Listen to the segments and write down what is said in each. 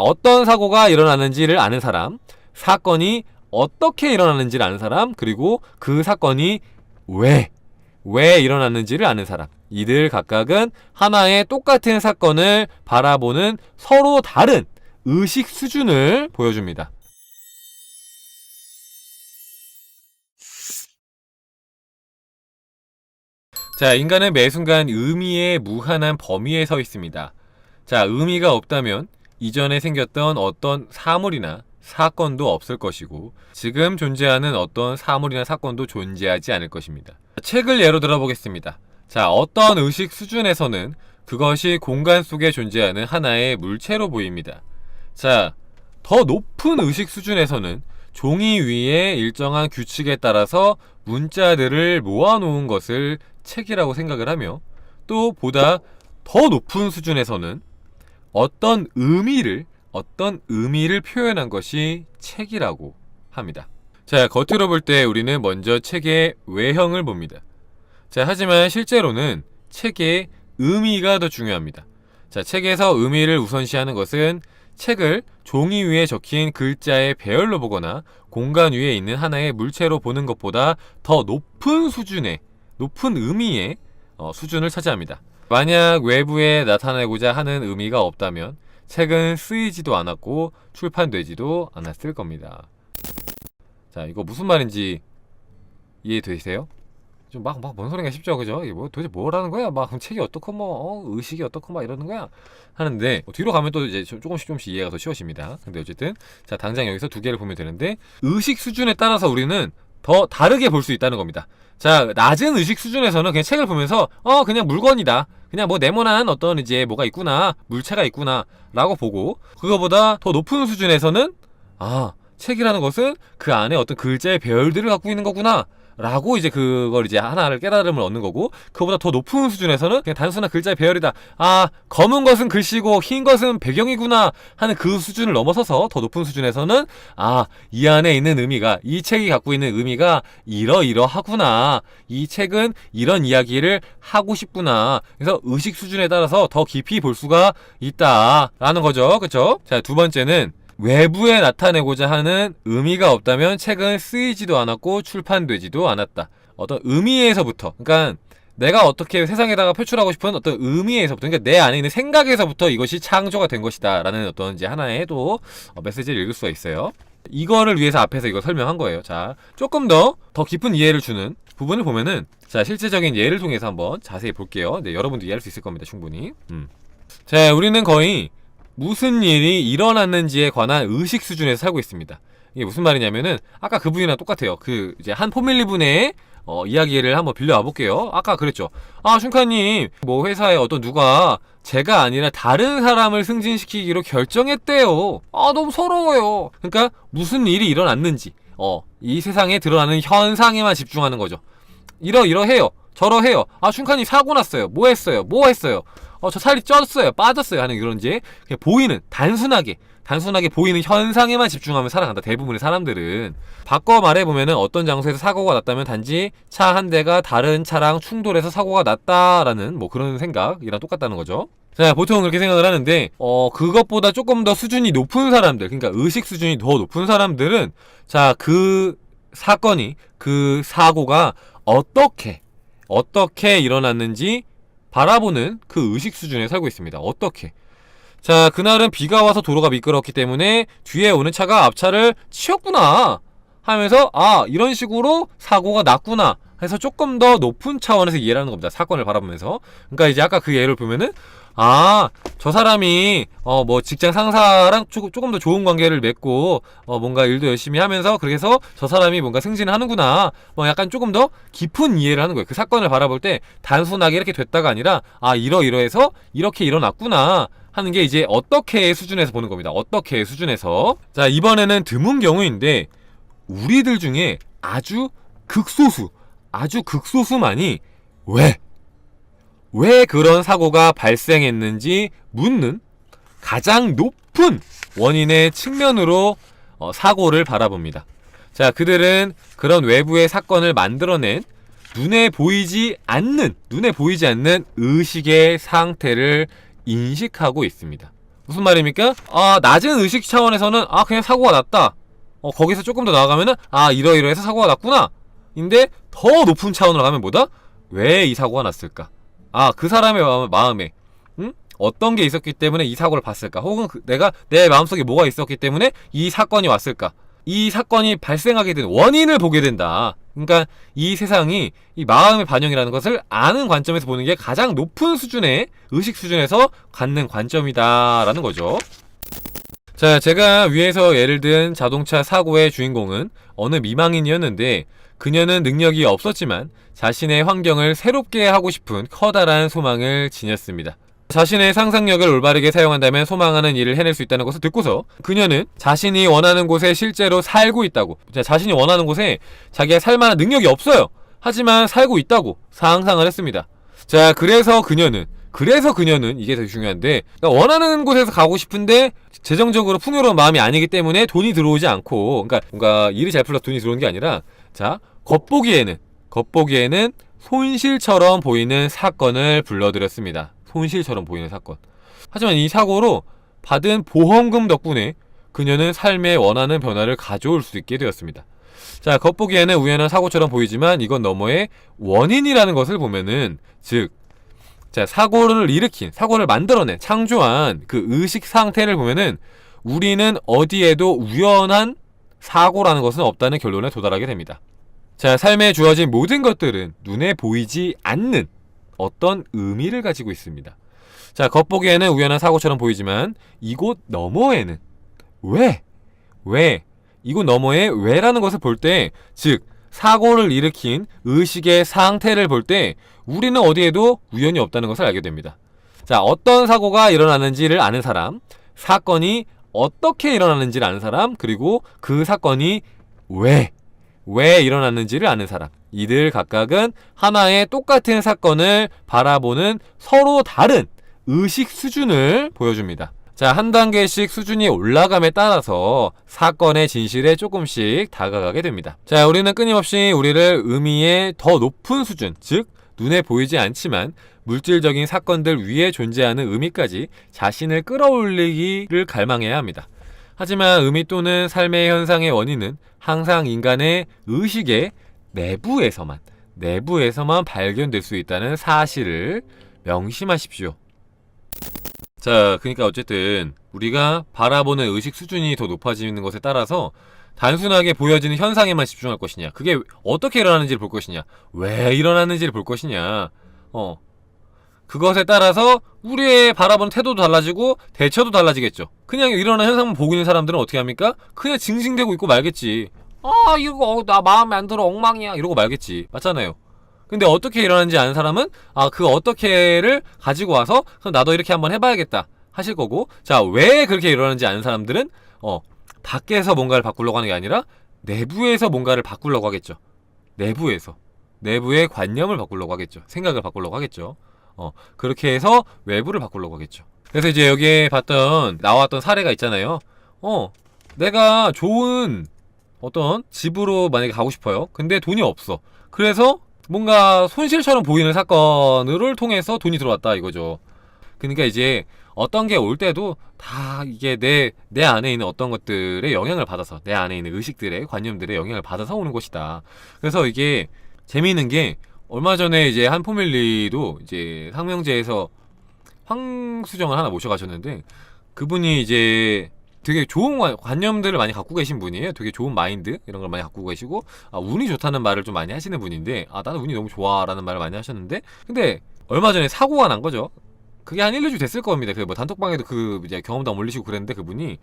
어떤 사고가 일어나는지를 아는 사람, 사건이 어떻게 일어나는지를 아는 사람, 그리고 그 사건이 왜 일어났는지를 아는 사람. 이들 각각은 하나의 똑같은 사건을 바라보는 서로 다른 의식 수준을 보여줍니다. 자, 인간은 매 순간 의미의 무한한 범위에 서 있습니다. 자, 의미가 없다면 이전에 생겼던 어떤 사물이나 사건도 없을 것이고, 지금 존재하는 어떤 사물이나 사건도 존재하지 않을 것입니다. 책을 예로 들어보겠습니다. 자, 어떤 의식 수준에서는 그것이 공간 속에 존재하는 하나의 물체로 보입니다. 자, 더 높은 의식 수준에서는 종이 위에 일정한 규칙에 따라서 문자들을 모아놓은 것을 책이라고 생각을 하며, 또 보다 더 높은 수준에서는 어떤 의미를 표현한 것이 책이라고 합니다. 자, 겉으로 볼 때 우리는 먼저 책의 외형을 봅니다. 자, 하지만 실제로는 책의 의미가 더 중요합니다. 자, 책에서 의미를 우선시하는 것은 책을 종이 위에 적힌 글자의 배열로 보거나 공간 위에 있는 하나의 물체로 보는 것보다 더 높은 수준의, 높은 의미의 수준을 차지합니다. 만약 외부에 나타내고자 하는 의미가 없다면 책은 쓰이지도 않았고 출판되지도 않았을 겁니다. 자, 이거 무슨 말인지 이해되세요? 좀 뭔 소리가 싶죠, 그죠? 이게 도대체 뭐라는 거야? 책이 어떻고 의식이 어떻고 이러는 거야? 하는데 뒤로 가면 또 이제 조금씩 이해가 더 쉬워집니다. 근데 어쨌든 자, 당장 여기서 두 개를 보면 되는데, 의식 수준에 따라서 우리는 더 다르게 볼 수 있다는 겁니다. 자, 낮은 의식 수준에서는 그냥 책을 보면서 그냥 물건이다, 그냥 네모난 어떤 이제 뭐가 있구나, 물체가 있구나 라고 보고, 그거보다 더 높은 수준에서는 책이라는 것은 그 안에 어떤 글자의 배열들을 갖고 있는 거구나 라고 이제 그걸 이제 하나를 깨달음을 얻는 거고, 그보다 더 높은 수준에서는 그냥 단순한 글자의 배열이다, 검은 것은 글씨고 흰 것은 배경이구나 하는 그 수준을 넘어서서 더 높은 수준에서는 이 안에 있는 의미가, 이 책이 갖고 있는 의미가 이러이러하구나, 이 책은 이런 이야기를 하고 싶구나, 그래서 의식 수준에 따라서 더 깊이 볼 수가 있다 라는 거죠. 그쵸? 자, 두 번째는 외부에 나타내고자 하는 의미가 없다면 책은 쓰이지도 않았고 출판되지도 않았다. 어떤 의미에서부터, 그러니까 내가 어떻게 세상에다가 표출하고 싶은 어떤 의미에서부터, 그러니까 내 안에 있는 생각에서부터 이것이 창조가 된 것이다 라는 어떤 이제 하나의 또 메시지를 읽을 수가 있어요. 이거를 위해서 앞에서 이거 설명한 거예요. 자, 조금 더 깊은 이해를 주는 부분을 보면은, 자, 실제적인 예를 통해서 한번 자세히 볼게요. 네, 여러분도 이해할 수 있을 겁니다, 충분히. 자, 우리는 거의 무슨 일이 일어났는지에 관한 의식 수준에서 살고 있습니다. 이게 무슨 말이냐면은, 아까 그분이랑 똑같아요. 이제 한 포밀리 분의 이야기를 한번 빌려와 볼게요. 아까 그랬죠. 슌카님, 회사에 어떤 누가 제가 아니라 다른 사람을 승진시키기로 결정했대요. 너무 서러워요. 그러니까 무슨 일이 일어났는지, 이 세상에 드러나는 현상에만 집중하는 거죠. 이러해요, 저러해요. 슌카님 사고 났어요. 뭐 했어요? 저 살이 쪘어요, 빠졌어요 하는 그런 이제 그냥 보이는, 단순하게 보이는 현상에만 집중하면 살아간다, 대부분의 사람들은. 바꿔 말해보면은, 어떤 장소에서 사고가 났다면 단지 차 한 대가 다른 차랑 충돌해서 사고가 났다라는 그런 생각이랑 똑같다는 거죠. 자, 보통 그렇게 생각을 하는데, 그것보다 조금 더 수준이 높은 사람들, 그러니까 의식 수준이 더 높은 사람들은, 자, 그 사건이, 그 사고가 어떻게 일어났는지 바라보는 그 의식 수준에 살고 있습니다. 어떻게? 자, 그날은 비가 와서 도로가 미끄럽기 때문에 뒤에 오는 차가 앞차를 치웠구나 하면서 이런 식으로 사고가 났구나 해서 조금 더 높은 차원에서 이해를 하는 겁니다. 사건을 바라보면서. 그러니까 이제 아까 그 예를 보면은, 저 사람이 직장 상사랑 조금 더 좋은 관계를 맺고 뭔가 일도 열심히 하면서, 그래서 저 사람이 뭔가 승진을 하는구나, 약간 조금 더 깊은 이해를 하는 거예요. 그 사건을 바라볼 때 단순하게 이렇게 됐다가 아니라 이러이러해서 이렇게 일어났구나 하는 게 이제 어떻게 수준에서 보는 겁니다. 어떻게 수준에서. 자, 이번에는 드문 경우인데, 우리들 중에 아주 극소수만이 왜 그런 사고가 발생했는지 묻는 가장 높은 원인의 측면으로 사고를 바라봅니다. 자, 그들은 그런 외부의 사건을 만들어낸 눈에 보이지 않는 의식의 상태를 인식하고 있습니다. 무슨 말입니까? 낮은 의식 차원에서는 그냥 사고가 났다. 거기서 조금 더 나아가면은 이러이러해서 사고가 났구나. 인데 더 높은 차원으로 가면 뭐다? 왜 이 사고가 났을까? 그 사람의 마음에 어떤 게 있었기 때문에 이 사고를 봤을까? 혹은 내가 내 마음속에 뭐가 있었기 때문에 이 사건이 왔을까? 이 사건이 발생하게 된 원인을 보게 된다. 그러니까 이 세상이 이 마음의 반영이라는 것을 아는 관점에서 보는 게 가장 높은 수준의 의식 수준에서 갖는 관점이다라는 거죠. 자, 제가 위에서 예를 든 자동차 사고의 주인공은 어느 미망인이었는데 그녀는 능력이 없었지만 자신의 환경을 새롭게 하고 싶은 커다란 소망을 지녔습니다. 자신의 상상력을 올바르게 사용한다면 소망하는 일을 해낼 수 있다는 것을 듣고서 그녀는 자신이 원하는 곳에 실제로 살고 있다고, 자신이 원하는 곳에 자기가 살만한 능력이 없어요. 하지만 살고 있다고 상상을 했습니다. 자, 그래서 그녀는 이게 되게 중요한데, 그러니까 원하는 곳에서 가고 싶은데 재정적으로 풍요로운 마음이 아니기 때문에 돈이 들어오지 않고, 그러니까 뭔가 일이 잘 풀려서 돈이 들어오는 게 아니라, 자, 겉보기에는 손실처럼 보이는 사건을 불러들였습니다. 손실처럼 보이는 사건. 하지만 이 사고로 받은 보험금 덕분에 그녀는 삶에 원하는 변화를 가져올 수 있게 되었습니다. 자, 겉보기에는 우연한 사고처럼 보이지만 이건 너머의 원인이라는 것을 보면은, 즉, 자, 사고를 만들어낸, 창조한 그 의식 상태를 보면은 우리는 어디에도 우연한 사고라는 것은 없다는 결론에 도달하게 됩니다. 자, 삶에 주어진 모든 것들은 눈에 보이지 않는 어떤 의미를 가지고 있습니다. 자, 겉보기에는 우연한 사고처럼 보이지만 이곳 너머에는 이곳 너머에 왜라는 것을 볼 때, 즉 사고를 일으킨 의식의 상태를 볼 때 우리는 어디에도 우연이 없다는 것을 알게 됩니다. 자, 어떤 사고가 일어나는지를 아는 사람, 사건이 어떻게 일어나는지를 아는 사람, 그리고 그 사건이 왜 일어났는지를 아는 사람, 이들 각각은 하나의 똑같은 사건을 바라보는 서로 다른 의식 수준을 보여줍니다. 자, 한 단계씩 수준이 올라감에 따라서 사건의 진실에 조금씩 다가가게 됩니다. 자, 우리는 끊임없이 우리를 의미의 더 높은 수준, 즉 눈에 보이지 않지만 물질적인 사건들 위에 존재하는 의미까지 자신을 끌어올리기를 갈망해야 합니다. 하지만 의미 또는 삶의 현상의 원인은 항상 인간의 의식의 내부에서만 발견될 수 있다는 사실을 명심하십시오. 자, 그러니까 어쨌든 우리가 바라보는 의식 수준이 더 높아지는 것에 따라서 단순하게 보여지는 현상에만 집중할 것이냐, 그게 어떻게 일어나는지를 볼 것이냐, 왜 일어나는지를 볼 것이냐, 그것에 따라서 우리의 바라보는 태도도 달라지고 대처도 달라지겠죠. 그냥 일어나는 현상만 보고 있는 사람들은 어떻게 합니까? 그냥 징징대고 있고 말겠지. 이거 나 마음에 안 들어, 엉망이야, 이러고 말겠지. 맞잖아요. 근데 어떻게 일어나는지 아는 사람은 그 어떻게를 가지고 와서 그럼 나도 이렇게 한번 해봐야겠다 하실 거고, 자, 왜 그렇게 일어나는지 아는 사람들은 밖에서 뭔가를 바꾸려고 하는 게 아니라 내부에서 뭔가를 바꾸려고 하겠죠. 내부의 관념을 바꾸려고 하겠죠. 생각을 바꾸려고 하겠죠. 그렇게 해서 외부를 바꾸려고 하겠죠. 그래서 이제 여기에 나왔던 사례가 있잖아요. 내가 좋은 어떤 집으로 만약에 가고 싶어요. 근데 돈이 없어. 그래서 뭔가 손실처럼 보이는 사건을 통해서 돈이 들어왔다 이거죠. 그러니까 이제 어떤 게 올 때도 다 이게 내 안에 있는 어떤 것들의 영향을 받아서, 내 안에 있는 의식들의 관념들의 영향을 받아서 오는 것이다. 그래서 이게 재미있는 게, 얼마 전에 이제 한 포밀리도 이제 상명제에서 황수정을 하나 모셔가셨는데, 그분이 이제 되게 좋은 관념들을 많이 갖고 계신 분이에요. 되게 좋은 마인드 이런 걸 많이 갖고 계시고, 운이 좋다는 말을 좀 많이 하시는 분인데, 나는 운이 너무 좋아 라는 말을 많이 하셨는데, 근데 얼마 전에 사고가 난 거죠. 그게 한 1, 2주 됐을 겁니다. 그 뭐 단톡방에도 이제 경험담 올리시고 그랬는데, 그분이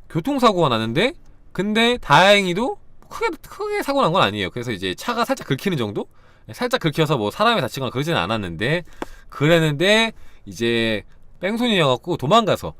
교통사고가 나는데, 근데 다행히도 크게 사고 난 건 아니에요. 그래서 이제 차가 살짝 긁히는 정도? 살짝 긁혀서 뭐 사람이 다치거나 그러지는 않았는데, 그랬는데 이제 뺑소니여갖고 도망가서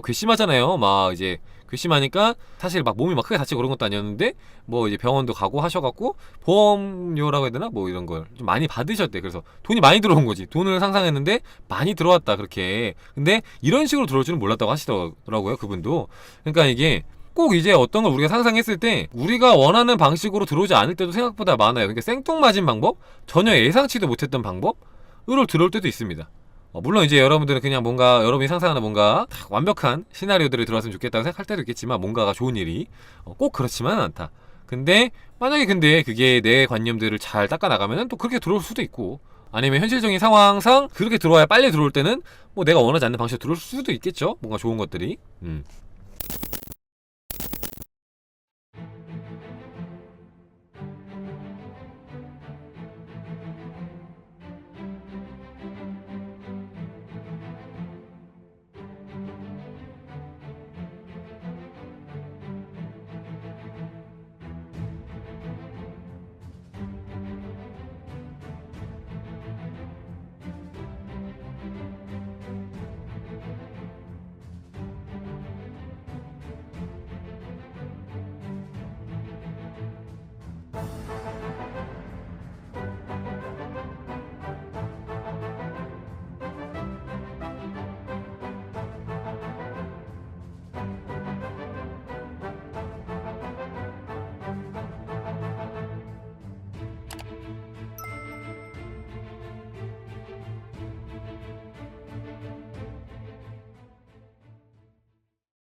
괘씸하잖아요. 막 이제 괘씸하니까 사실 막 몸이 막 크게 다치고 그런 것도 아니었는데, 뭐 이제 병원도 가고 하셔갖고 보험료라고 해야 되나? 뭐 이런 걸 좀 많이 받으셨대. 그래서 돈이 많이 들어온 거지. 돈을 상상했는데 많이 들어왔다, 그렇게. 근데 이런 식으로 들어올 줄은 몰랐다고 하시더라고요, 그분도. 그러니까 이게 꼭 이제 어떤 걸 우리가 상상했을 때 우리가 원하는 방식으로 들어오지 않을 때도 생각보다 많아요. 그러니까 생뚱맞은 방법, 전혀 예상치도 못했던 방법으로 들어올 때도 있습니다. 물론 이제 여러분들은 그냥 뭔가 여러분이 상상하는 뭔가 딱 완벽한 시나리오들이 들어왔으면 좋겠다고 생각할 때도 있겠지만 뭔가가 좋은 일이 꼭 그렇지만은 않다. 근데 만약에 근데 그게 내 관념들을 잘 닦아 나가면은 또 그렇게 들어올 수도 있고 아니면 현실적인 상황상 그렇게 들어와야 빨리 들어올 때는 뭐 내가 원하지 않는 방식으로 들어올 수도 있겠죠. 뭔가 좋은 것들이.